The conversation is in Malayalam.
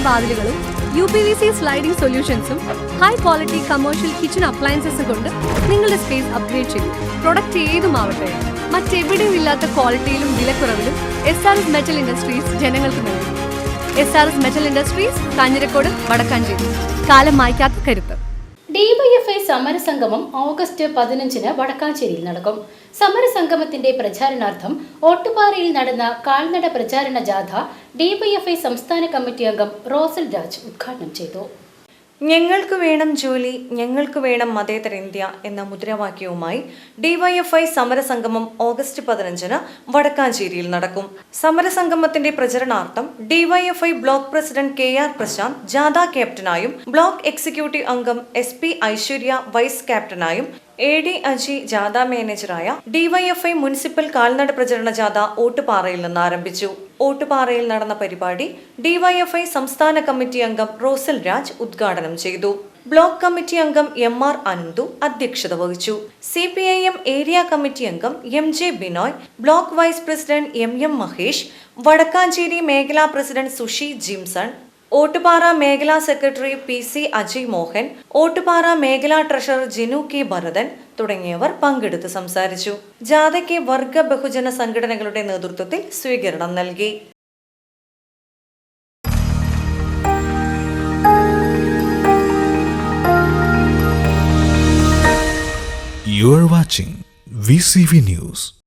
വാതിലുകളും UPVC സ്ലൈഡിംഗ് സൊല്യൂഷൻസും ഹൈ ക്വാളിറ്റി കമേഴ്ഷ്യൽ കിച്ചൺ അപ്ലയൻസസും കൊണ്ട് നിങ്ങളുടെ സ്പേസ് അപ്ഗ്രേഡ് ചെയ്യും. പ്രൊഡക്റ്റ് ഏതുമാവട്ടെ, മറ്റെവിടെയും ഇല്ലാത്ത ക്വാളിറ്റിയിലും വിലക്കുറവിലും SRS മെറ്റൽ ഇൻഡസ്ട്രീസ് ജനങ്ങൾക്ക് നൽകും. SRS metal industries, Kanjirakode, Vadakkanchery. കാലം മായ്ക്കാത്ത കരുത്ത്. DYFI സമരസംഗമം ഓഗസ്റ്റ് 15-ന് വടക്കാഞ്ചേരിയിൽ നടക്കും. സമരസംഗമത്തിന്റെ പ്രചാരണാർത്ഥം ഓട്ടുപാറയിൽ നടന്ന കാൽനട പ്രചാരണ ജാഥ DYFI സംസ്ഥാന കമ്മിറ്റി അംഗം റോസൽ രാജ് ഉദ്ഘാടനം ചെയ്തു. ഞങ്ങൾക്ക് വേണം ജോലി, ഞങ്ങൾക്ക് വേണം മതേതര ഇന്ത്യ എന്ന മുദ്രാവാക്യവുമായി DYFI സമരസംഗമം ഓഗസ്റ്റ് 15-ന് വടക്കാഞ്ചേരിയിൽ നടക്കും. സമരസംഗമത്തിന്റെ പ്രചരണാർത്ഥം DYFI block president KR Prashanth ജാഥ ക്യാപ്റ്റനായും ബ്ലോക്ക് എക്സിക്യൂട്ടീവ് അംഗം SP ഐശ്വര്യ വൈസ് ക്യാപ്റ്റനായും AD അജി ജാഥ മാനേജറായ DYFI മുനിസിപ്പൽ കാൽനട പ്രചരണ ജാഥ ഓട്ടുപാറയിൽ നിന്ന് ആരംഭിച്ചു. ഓട്ടുപാറയിൽ നടന്ന പരിപാടി DYFI സംസ്ഥാന കമ്മിറ്റി അംഗം റോസൽ രാജ് ഉദ്ഘാടനം ചെയ്തു. ബ്ലോക്ക് കമ്മിറ്റി അംഗം MR അനന്തു അധ്യക്ഷത വഹിച്ചു. CPIM ഏരിയ കമ്മിറ്റി അംഗം MJ Binoy, block vice president MM Mahesh, Vadakkanchery മേഖലാ പ്രസിഡന്റ് സുഷി ജിംസൺ, ഓട്ടുപാറ മേഖലാ സെക്രട്ടറി PC അജയ് മോഹൻ, ഓട്ടുപാറ മേഖലാ ട്രഷറർ ജിനു K ഭരതൻ തുടങ്ങിയവർ പങ്കെടുത്ത് സംസാരിച്ചു. ജാഥയ്ക്ക് വർഗ ബഹുജന സംഘടനകളുടെ നേതൃത്വത്തിൽ സ്വീകരണം നൽകി. You are watching VCV News.